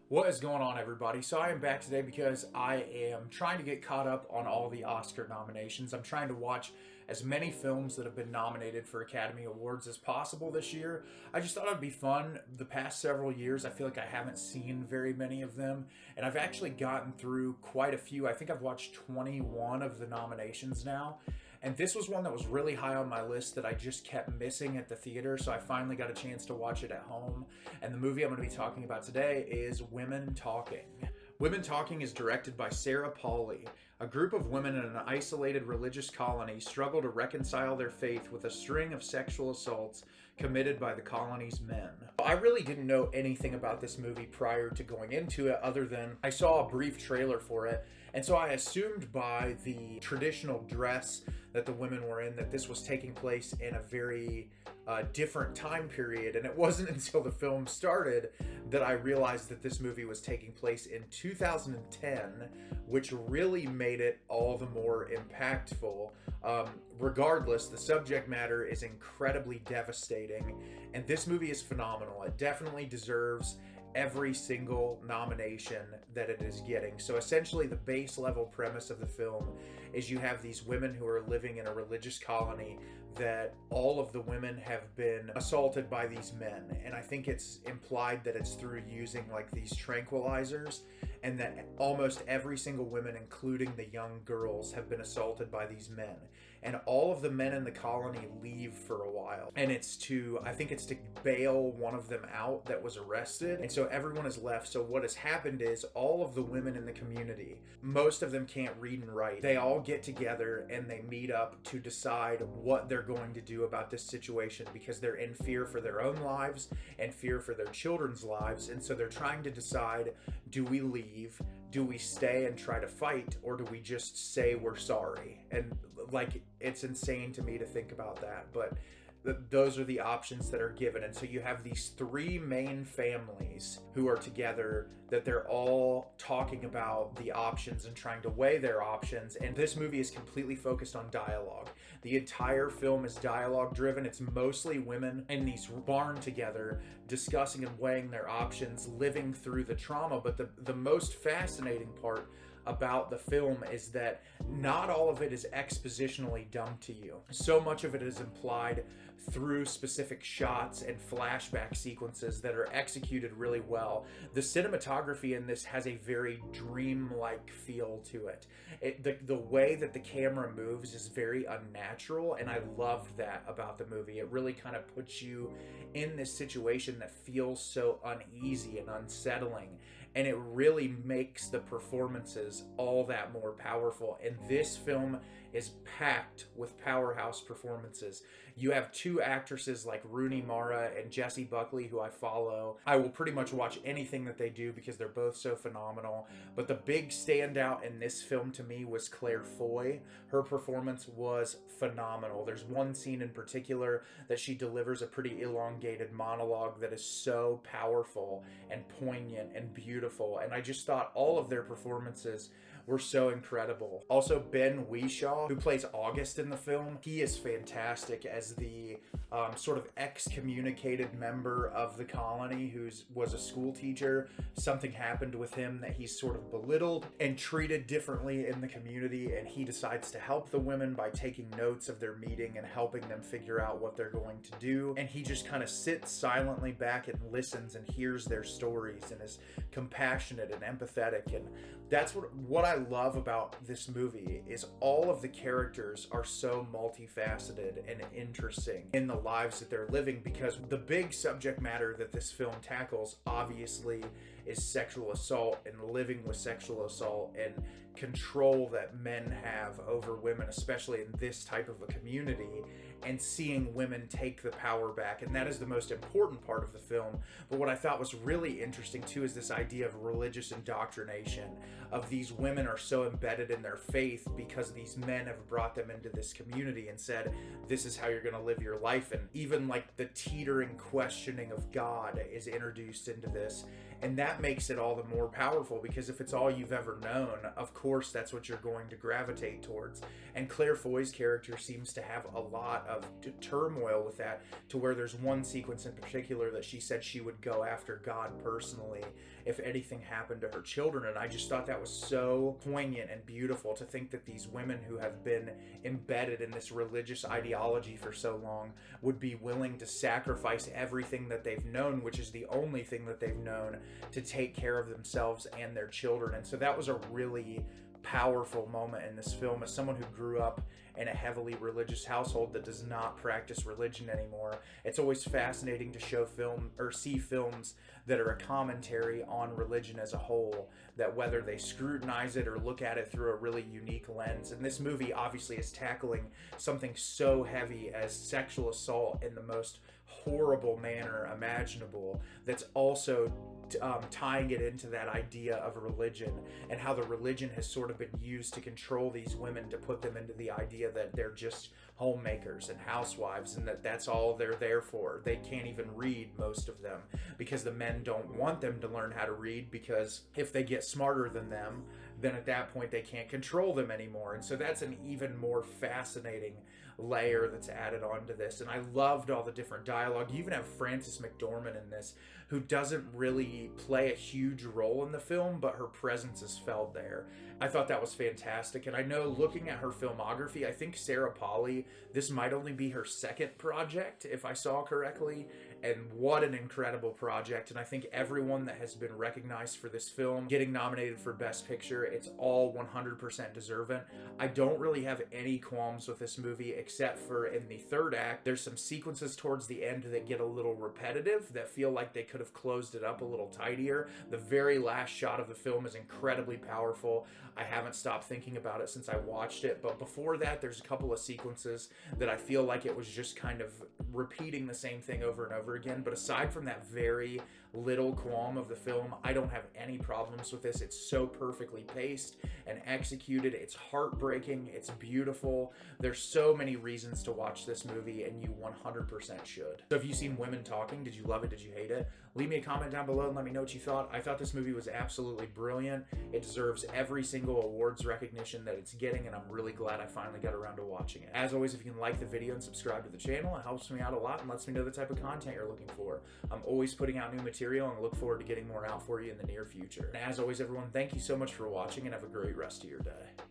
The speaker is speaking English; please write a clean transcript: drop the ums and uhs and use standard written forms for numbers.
What is going on, everybody? So I am back today because I am trying to get caught up on all the Oscar nominations. I'm trying to watch as many films that have been nominated for Academy Awards as possible this year. I just thought it'd be fun. The past several years, I feel like I haven't seen very many of them, and I've actually gotten through quite a few. I think I've watched 21 of the nominations now. And this was one that was really high on my list that I just kept missing at the theater, so I finally got a chance to watch it at home. And the movie I'm going to be talking about today is Women Talking. Women Talking is directed by Sarah Polley. A group of women in an isolated religious colony struggle to reconcile their faith with a string of sexual assaults committed by the colony's men. I really didn't know anything about this movie prior to going into it, other than I saw a brief trailer for it, and so I assumed by the traditional dress that the women were in that this was taking place in a very different time period, and it wasn't until the film started that I realized that this movie was taking place in 2010, which really made it all the more impactful. Regardless, the subject matter is incredibly devastating, and this movie is phenomenal. It definitely deserves every single nomination that it is getting. So essentially the base level premise of the film is you have these women who are living in a religious colony that all of the women have been assaulted by these men. And I think it's implied that it's through using like these tranquilizers, and that almost every single woman, including the young girls, have been assaulted by these men. And all of the men in the colony leave for a while. And I think it's to bail one of them out that was arrested. And so everyone is left. So what has happened is all of the women in the community, most of them can't read and write. They all get together and they meet up to decide what they're going to do about this situation, because they're in fear for their own lives and fear for their children's lives. And so they're trying to decide, do we leave? Do we stay and try to fight, or do we just say we're sorry? And like, it's insane to me to think about that, but those are the options that are given. And so you have these three main families who are together, that they're all talking about the options and trying to weigh their options. And this movie is completely focused on dialogue. The entire film is dialogue driven. It's mostly women in these barn together discussing and weighing their options, living through the trauma. But the most fascinating part about the film is that not all of it is expositionally dumped to you. So much of it is implied through specific shots and flashback sequences that are executed really well. The cinematography in this has a very dreamlike feel to it. The way that the camera moves is very unnatural, and I love that about the movie. It really kind of puts you in this situation that feels so uneasy and unsettling, and it really makes the performances all that more powerful. And this film is packed with powerhouse performances. You have two actresses like Rooney Mara and Jessie Buckley, who I follow. I will pretty much watch anything that they do because they're both so phenomenal. But the big standout in this film to me was Claire Foy. Her performance was phenomenal. There's one scene in particular that she delivers a pretty elongated monologue that is so powerful and poignant and beautiful. And I just thought all of their performances were so incredible. Also, Ben Whishaw, who plays August in the film, he is fantastic as the sort of excommunicated member of the colony who was a school teacher. Something happened with him that he's sort of belittled and treated differently in the community, and he decides to help the women by taking notes of their meeting and helping them figure out what they're going to do. And he just kind of sits silently back and listens and hears their stories and is compassionate and empathetic. And that's what I love about this movie, is all of the characters are so multifaceted and interesting in the lives that they're living, because the big subject matter that this film tackles obviously is sexual assault and living with sexual assault and control that men have over women, especially in this type of a community, and seeing women take the power back. And that is the most important part of the film. But what I thought was really interesting too is this idea of religious indoctrination, of these women are so embedded in their faith because these men have brought them into this community and said, this is how you're going to live your life. And even like the teetering questioning of God is introduced into this. And that makes it all the more powerful, because if it's all you've ever known, of course that's what you're going to gravitate towards. And Claire Foy's character seems to have a lot of turmoil with that, to where there's one sequence in particular that she said she would go after God personally if anything happened to her children. And I just thought that was so poignant and beautiful, to think that these women who have been embedded in this religious ideology for so long would be willing to sacrifice everything that they've known, which is the only thing that they've known, to take care of themselves and their children. And so that was a really powerful moment in this film. As someone who grew up in a heavily religious household that does not practice religion anymore, it's always fascinating to see films that are a commentary on religion as a whole, that whether they scrutinize it or look at it through a really unique lens. And this movie obviously is tackling something so heavy as sexual assault in the most horrible manner imaginable, that's also tying it into that idea of religion, and how the religion has sort of been used to control these women, to put them into the idea that they're just homemakers and housewives, and that's all they're there for. They can't even read, most of them, because the men don't want them to learn how to read, because if they get smarter than them, then at that point they can't control them anymore. And so that's an even more fascinating layer that's added onto this. And I loved all the different dialogue. You even have Frances McDormand in this, who doesn't really play a huge role in the film, but her presence is felt there. I thought that was fantastic. And I know, looking at her filmography, I think Sarah Polley, this might only be her second project, if I saw correctly. And what an incredible project. And I think everyone that has been recognized for this film, getting nominated for Best Picture, it's all 100% deserving. I don't really have any qualms with this movie, except for in the third act, there's some sequences towards the end that get a little repetitive, that feel like they could have closed it up a little tidier. The very last shot of the film is incredibly powerful. I haven't stopped thinking about it since I watched it, but before that, there's a couple of sequences that I feel like it was just kind of repeating the same thing over and over again. But aside from that very little qualm of the film, I don't have any problems with this. It's so perfectly paced and executed. It's heartbreaking. It's beautiful. There's so many reasons to watch this movie, and you 100% should. So have you seen Women Talking? Did you love it? Did you hate it? Leave me a comment down below and let me know what you thought. I thought this movie was absolutely brilliant. It deserves every single awards recognition that it's getting, and I'm really glad I finally got around to watching it. As always, if you can like the video and subscribe to the channel, it helps me out a lot and lets me know the type of content you're looking for. I'm always putting out new material, and I look forward to getting more out for you in the near future. And as always, everyone, thank you so much for watching, and have a great rest of your day.